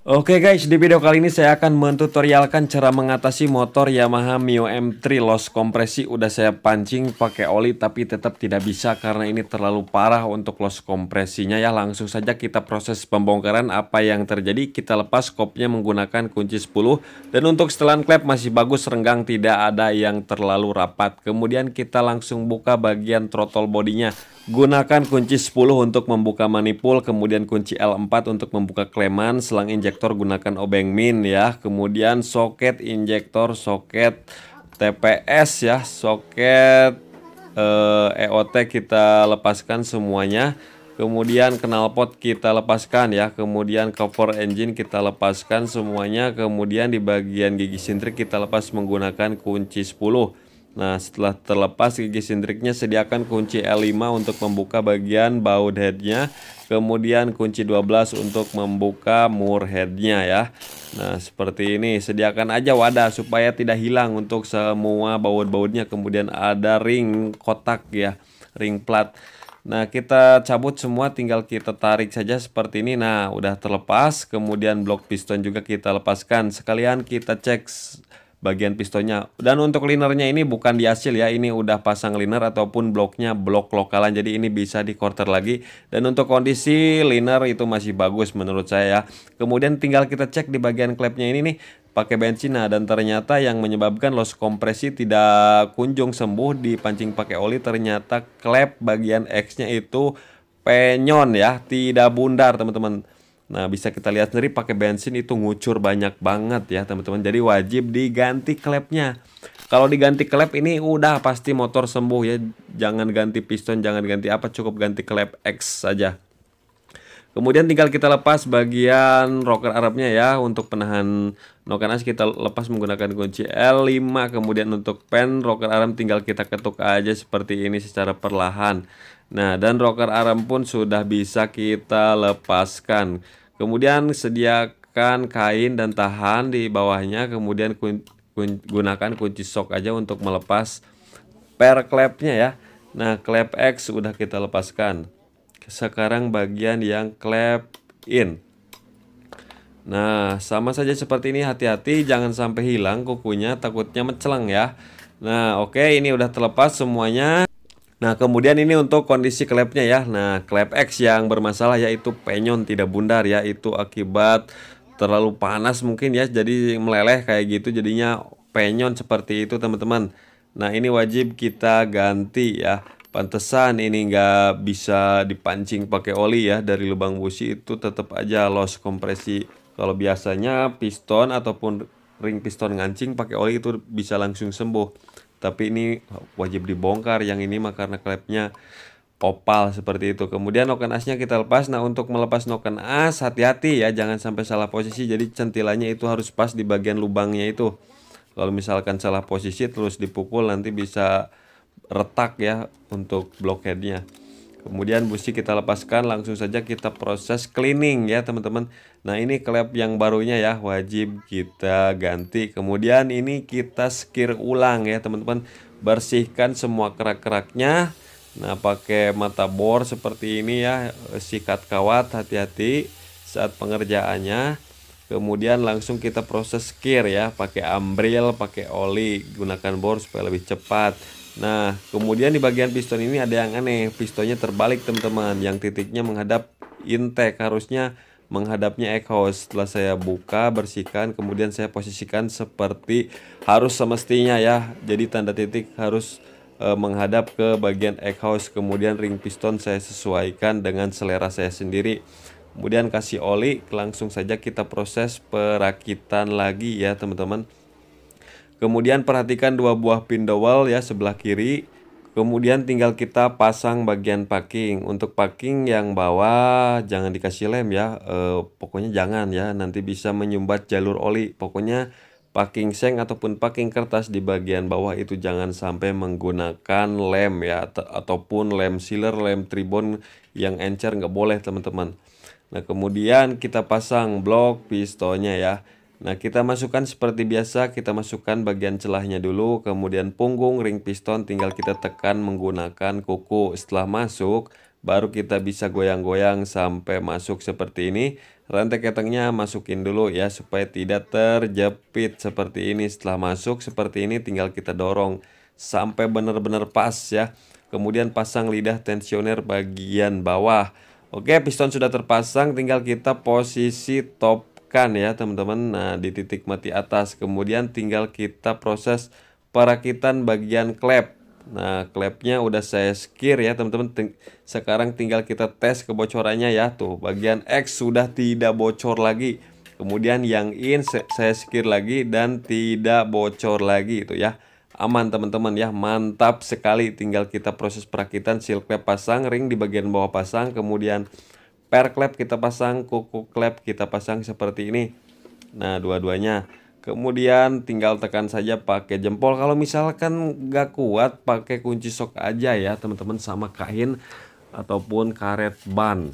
Oke guys, di video kali ini saya akan mentutorialkan cara mengatasi motor Yamaha Mio M3 loss kompresi. Udah saya pancing pakai oli tapi tetap tidak bisa karena ini terlalu parah untuk loss kompresinya ya. Langsung saja kita proses pembongkaran apa yang terjadi. Kita lepas kopnya menggunakan kunci 10. Dan untuk setelan klep masih bagus, renggang, tidak ada yang terlalu rapat. Kemudian kita langsung buka bagian throttle bodinya. Gunakan kunci 10 untuk membuka manifold, kemudian kunci L4 untuk membuka kleman, selang injektor gunakan obeng min ya, kemudian soket injektor, soket TPS ya, soket EOT kita lepaskan semuanya. Kemudian knalpot kita lepaskan ya, kemudian cover engine kita lepaskan semuanya, kemudian di bagian gigi sintrik kita lepas menggunakan kunci 10. Nah, setelah terlepas gigi sintriknya, sediakan kunci L5 untuk membuka bagian baut headnya, kemudian kunci 12 untuk membuka mur headnya ya. Nah, seperti ini, sediakan aja wadah supaya tidak hilang untuk semua baut-bautnya. Kemudian ada ring kotak ya, ring plat. Nah, kita cabut semua, tinggal kita tarik saja seperti ini. Nah, udah terlepas. Kemudian blok piston juga kita lepaskan. Sekalian kita cek bagian pistonnya. Dan untuk linernya ini bukan di hasil ya, ini udah pasang liner ataupun bloknya blok lokalan, jadi ini bisa di quarter lagi. Dan untuk kondisi liner itu masih bagus menurut saya ya. Kemudian tinggal kita cek di bagian klepnya ini nih, pakai bensin. Nah, dan ternyata yang menyebabkan loss kompresi tidak kunjung sembuh dipancing pakai oli, ternyata klep bagian X nya itu penyon ya, tidak bundar teman-teman. Nah, bisa kita lihat sendiri pakai bensin itu ngucur banyak banget ya teman-teman. Jadi wajib diganti klepnya. Kalau diganti klep ini udah pasti motor sembuh ya. Jangan ganti piston, jangan ganti apa, cukup ganti klep X saja. Kemudian tinggal kita lepas bagian rocker Arabnya ya. Untuk penahan noken as kita lepas menggunakan kunci L5. Kemudian untuk pen rocker arm tinggal kita ketuk aja seperti ini secara perlahan. Nah, dan rocker arm pun sudah bisa kita lepaskan. Kemudian sediakan kain dan tahan di bawahnya. Kemudian gunakan kunci shock aja untuk melepas per klepnya ya. Nah, klep X sudah kita lepaskan. Sekarang bagian yang klep in. Nah, sama saja seperti ini, hati-hati jangan sampai hilang kukunya, takutnya menceleng ya. Nah, oke, ini udah terlepas semuanya. Nah, kemudian ini untuk kondisi klepnya ya. Nah, klep X yang bermasalah yaitu penyon tidak bundar ya. Itu akibat terlalu panas mungkin ya, jadi meleleh kayak gitu, jadinya penyon seperti itu teman-teman. Nah, ini wajib kita ganti ya. Pantesan ini nggak bisa dipancing pakai oli ya, dari lubang busi itu tetap aja loss kompresi. Kalau biasanya piston ataupun ring piston ngancing pakai oli itu bisa langsung sembuh. Tapi ini wajib dibongkar yang ini mah karena klepnya opal seperti itu. Kemudian noken asnya kita lepas. Nah, untuk melepas noken as hati-hati ya, jangan sampai salah posisi. Jadi centilannya itu harus pas di bagian lubangnya itu. Kalau misalkan salah posisi terus dipukul nanti bisa retak ya untuk blockheadnya. Kemudian busi kita lepaskan, langsung saja kita proses cleaning ya teman-teman. Nah, ini klep yang barunya ya, wajib kita ganti. Kemudian ini kita skir ulang ya teman-teman. Bersihkan semua kerak-keraknya. Nah, pakai mata bor seperti ini ya, sikat kawat, hati-hati saat pengerjaannya. Kemudian langsung kita proses skir ya, pakai ambril, pakai oli, gunakan bor supaya lebih cepat. Nah, kemudian di bagian piston ini ada yang aneh, pistonnya terbalik teman-teman, yang titiknya menghadap intake, harusnya menghadapnya exhaust. Setelah saya buka, bersihkan, kemudian saya posisikan seperti harus semestinya ya, jadi tanda titik harus menghadap ke bagian exhaust. Kemudian ring piston saya sesuaikan dengan selera saya sendiri. Kemudian kasih oli, langsung saja kita proses perakitan lagi ya teman-teman. Kemudian perhatikan dua buah pin dowel ya sebelah kiri. Kemudian tinggal kita pasang bagian packing. Untuk packing yang bawah jangan dikasih lem ya. Pokoknya jangan ya, nanti bisa menyumbat jalur oli. Pokoknya packing seng ataupun packing kertas di bagian bawah itu jangan sampai menggunakan lem ya, ataupun lem sealer, lem tribon yang encer nggak boleh teman-teman. Nah, kemudian kita pasang blok pistonnya ya. Nah, kita masukkan seperti biasa, kita masukkan bagian celahnya dulu, kemudian punggung ring piston tinggal kita tekan menggunakan kuku. Setelah masuk, baru kita bisa goyang-goyang sampai masuk seperti ini. rantai ketengnya masukin dulu ya supaya tidak terjepit seperti ini. Setelah masuk seperti ini tinggal kita dorong sampai benar-benar pas ya. Kemudian pasang lidah tensioner bagian bawah. Oke, piston sudah terpasang, tinggal kita posisi topkan ya teman-teman. Nah, di titik mati atas. Kemudian tinggal kita proses perakitan bagian klep. Nah, klepnya udah saya skir ya teman-teman. Sekarang tinggal kita tes kebocorannya ya. Tuh, bagian X sudah tidak bocor lagi. Kemudian yang in saya skir lagi dan tidak bocor lagi itu ya. Aman teman-teman ya, mantap sekali. Tinggal kita proses perakitan, seal klep pasang, ring di bagian bawah pasang, kemudian per klep kita pasang, kuku klep kita pasang seperti ini. Nah, dua-duanya. Kemudian tinggal tekan saja pakai jempol. Kalau misalkan nggak kuat, pakai kunci sok aja ya teman-teman, sama kain ataupun karet ban,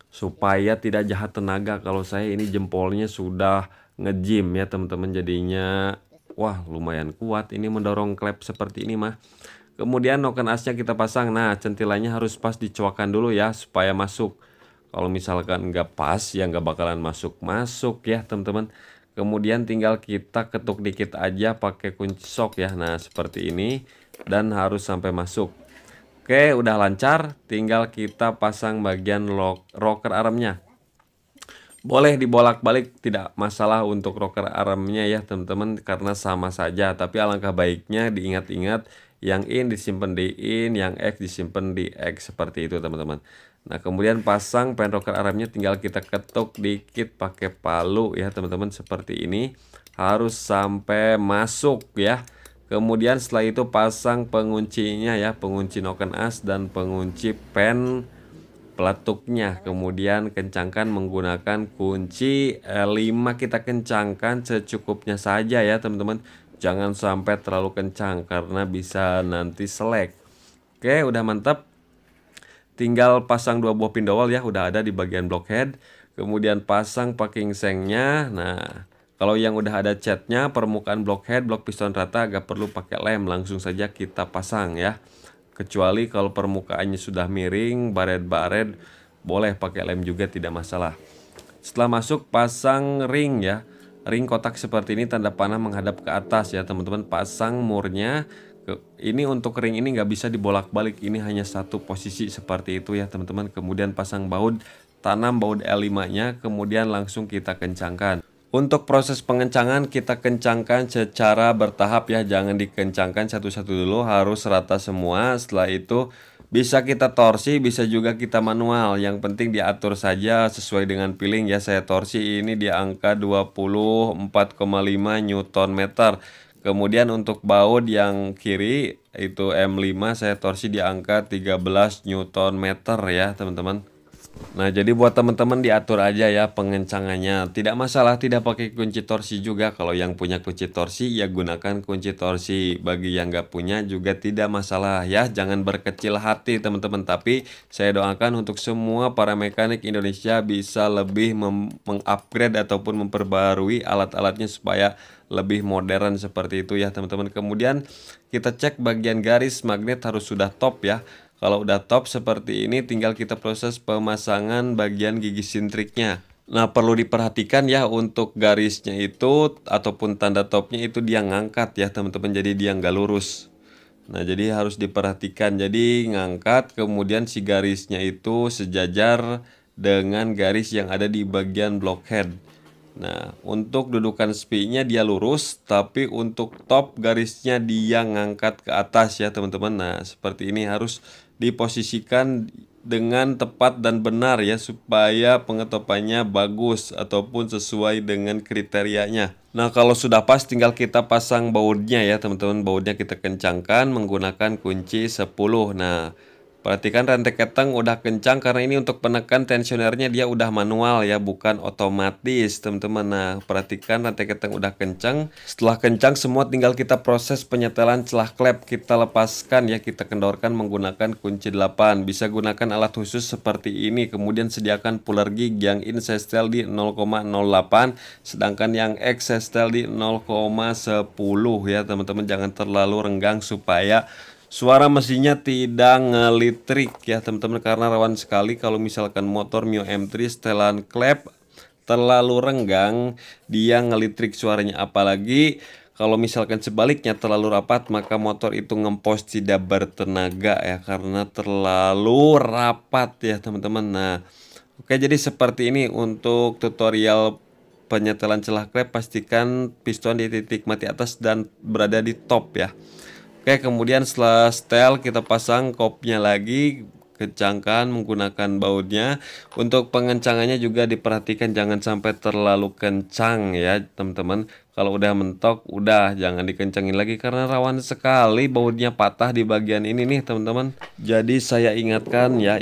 supaya tidak jahat tenaga. Kalau saya ini jempolnya sudah nge-gym ya teman-teman, jadinya wah lumayan kuat ini mendorong klep seperti ini mah. Kemudian noken asnya kita pasang. Nah, centilannya harus pas, dicoakan dulu ya supaya masuk. Kalau misalkan nggak pas ya nggak bakalan masuk ya teman-teman. Kemudian tinggal kita ketuk dikit aja pakai kunci sok ya. Nah, seperti ini, dan harus sampai masuk. Oke, udah lancar, tinggal kita pasang bagian rocker armnya. Boleh dibolak-balik, tidak masalah untuk rocker armnya ya teman-teman, karena sama saja. Tapi alangkah baiknya diingat-ingat, yang in disimpan di in, yang X disimpan di X, seperti itu teman-teman. Nah, kemudian pasang pen rocker armnya, tinggal kita ketuk dikit pakai palu ya teman-teman, seperti ini. Harus sampai masuk ya. Kemudian setelah itu pasang penguncinya ya, pengunci noken as dan pengunci pen peletuknya. Kemudian kencangkan menggunakan kunci L5, kita kencangkan secukupnya saja ya teman-teman. Jangan sampai terlalu kencang karena bisa nanti selek. Oke, udah mantap. Tinggal pasang 2 buah pindowal ya, udah ada di bagian blockhead. Kemudian pasang packing sengnya. Nah, kalau yang udah ada catnya, permukaan blockhead, blok piston rata, gak perlu pakai lem, langsung saja kita pasang ya. Kecuali kalau permukaannya sudah miring, baret-baret, boleh pakai lem juga, tidak masalah. Setelah masuk, pasang ring ya. Ring kotak seperti ini, tanda panah menghadap ke atas ya teman-teman. Pasang murnya. Ini untuk ring ini nggak bisa dibolak-balik, ini hanya satu posisi seperti itu ya teman-teman. Kemudian pasang baut, tanam baut L5-nya, kemudian langsung kita kencangkan. Untuk proses pengencangan kita kencangkan secara bertahap ya, jangan dikencangkan satu-satu dulu, harus rata semua. Setelah itu bisa kita torsi, bisa juga kita manual. Yang penting diatur saja sesuai dengan feeling ya. Saya torsi ini di angka 24,5 Newton meter. Kemudian untuk baut yang kiri itu M5, saya torsi di angka 13 Newton meter ya teman-teman. Nah, jadi buat teman-teman diatur aja ya pengencangannya. Tidak masalah tidak pakai kunci torsi juga. Kalau yang punya kunci torsi ya gunakan kunci torsi. Bagi yang nggak punya juga tidak masalah ya. Jangan berkecil hati teman-teman. Tapi saya doakan untuk semua para mekanik Indonesia bisa lebih mengupgrade ataupun memperbarui alat-alatnya supaya lebih modern seperti itu ya teman-teman. Kemudian kita cek bagian garis magnet harus sudah top ya. Kalau udah top seperti ini, tinggal kita proses pemasangan bagian gigi sintriknya. Nah, perlu diperhatikan ya untuk garisnya itu ataupun tanda topnya itu dia ngangkat ya teman-teman, jadi dia nggak lurus. Nah, jadi harus diperhatikan, jadi ngangkat, kemudian si garisnya itu sejajar dengan garis yang ada di bagian blockhead. Nah, untuk dudukan SPI-nya dia lurus, tapi untuk top garisnya dia ngangkat ke atas ya teman-teman. Nah, seperti ini harus diposisikan dengan tepat dan benar ya, supaya pengetopannya bagus ataupun sesuai dengan kriterianya. Nah, kalau sudah pas tinggal kita pasang bautnya ya teman-teman. Bautnya kita kencangkan menggunakan kunci 10. Nah, perhatikan rantai keteng udah kencang karena ini untuk penekan tensionernya dia udah manual ya, bukan otomatis teman-teman. Nah, perhatikan rantai keteng udah kencang. Setelah kencang semua tinggal kita proses penyetelan celah klep. Kita lepaskan ya, kita kendorkan menggunakan kunci 8. Bisa gunakan alat khusus seperti ini. Kemudian sediakan puller gig yang in saya setel di 0,08, sedangkan yang X saya setel di 0,10 ya teman-teman. Jangan terlalu renggang supaya suara mesinnya tidak ngelitrik ya teman-teman, karena rawan sekali kalau misalkan motor Mio M3 setelan klep terlalu renggang dia ngelitrik suaranya, apalagi kalau misalkan sebaliknya terlalu rapat maka motor itu ngempos tidak bertenaga ya karena terlalu rapat ya teman-teman. Nah, oke, jadi seperti ini untuk tutorial penyetelan celah klep. Pastikan piston di titik mati atas dan berada di top ya. Oke, kemudian setelah setel kita pasang kopnya lagi, kencangkan menggunakan bautnya. Untuk pengencangannya juga diperhatikan jangan sampai terlalu kencang ya teman-teman. Kalau udah mentok udah jangan dikencangin lagi karena rawan sekali bautnya patah di bagian ini nih teman-teman. Jadi saya ingatkan ya,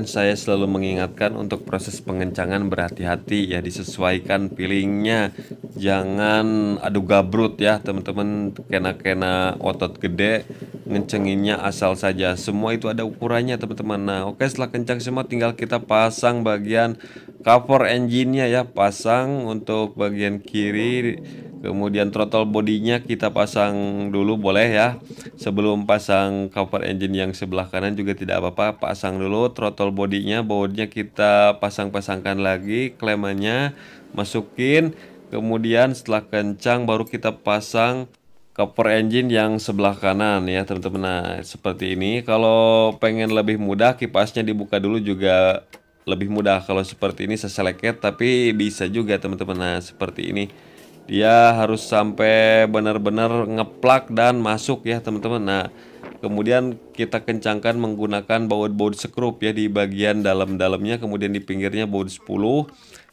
saya selalu mengingatkan untuk proses pengencangan berhati-hati ya, disesuaikan feelingnya. Jangan adu gabrut ya teman-teman, kena otot gede ngencenginnya asal saja. Semua itu ada ukurannya teman-teman. Nah, oke, setelah kencang semua tinggal kita pasang bagian cover engine-nya ya, pasang untuk bagian kiri. Kemudian throttle bodinya kita pasang dulu boleh ya. Sebelum pasang cover engine yang sebelah kanan juga tidak apa-apa, pasang dulu throttle bodinya, bautnya kita pasang-pasangkan lagi, klemannya masukin. Kemudian setelah kencang baru kita pasang cover engine yang sebelah kanan ya teman-teman. Nah, seperti ini. Kalau pengen lebih mudah kipasnya dibuka dulu juga lebih mudah. Kalau seperti ini seseleket tapi bisa juga teman-teman. Nah, seperti ini. Dia harus sampai benar-benar ngeplak dan masuk ya teman-teman. Nah, kemudian kita kencangkan menggunakan baut-baut skrup ya di bagian dalam-dalamnya, kemudian di pinggirnya baut 10.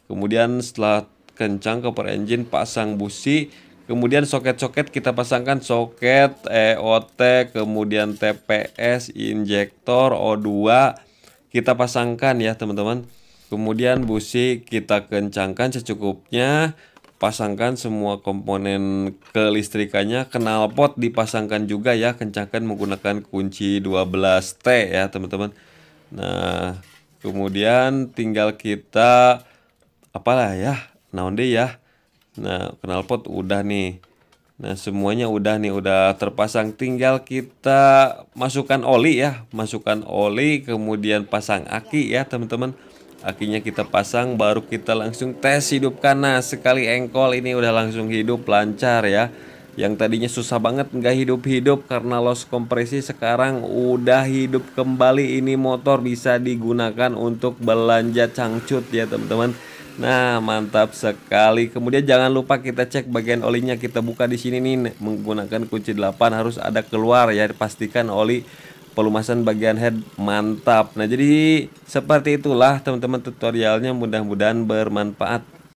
Kemudian setelah kencang cover engine pasang busi. Kemudian soket-soket kita pasangkan soket EOT, kemudian TPS, injektor, O2 kita pasangkan ya teman-teman. Kemudian busi kita kencangkan secukupnya, pasangkan semua komponen kelistrikannya, knalpot dipasangkan juga ya, kencangkan menggunakan kunci 12T ya teman-teman. Nah, kemudian tinggal kita apalah ya, naon deh ya. Nah, knalpot udah nih. Nah, semuanya udah nih, udah terpasang. Tinggal kita masukkan oli ya, masukkan oli, kemudian pasang aki ya teman-teman. Akinya kita pasang, baru kita langsung tes hidupkan. Nah, sekali engkol ini udah langsung hidup lancar ya. Yang tadinya susah banget nggak hidup-hidup karena loss kompresi, sekarang udah hidup kembali. Ini motor bisa digunakan untuk belanja cangcut ya teman-teman. Nah, mantap sekali. Kemudian jangan lupa kita cek bagian olinya, kita buka di sini nih menggunakan kunci 8, harus ada keluar ya. Pastikan oli pelumasan bagian head mantap. Nah, jadi seperti itulah teman-teman tutorialnya, mudah-mudahan bermanfaat.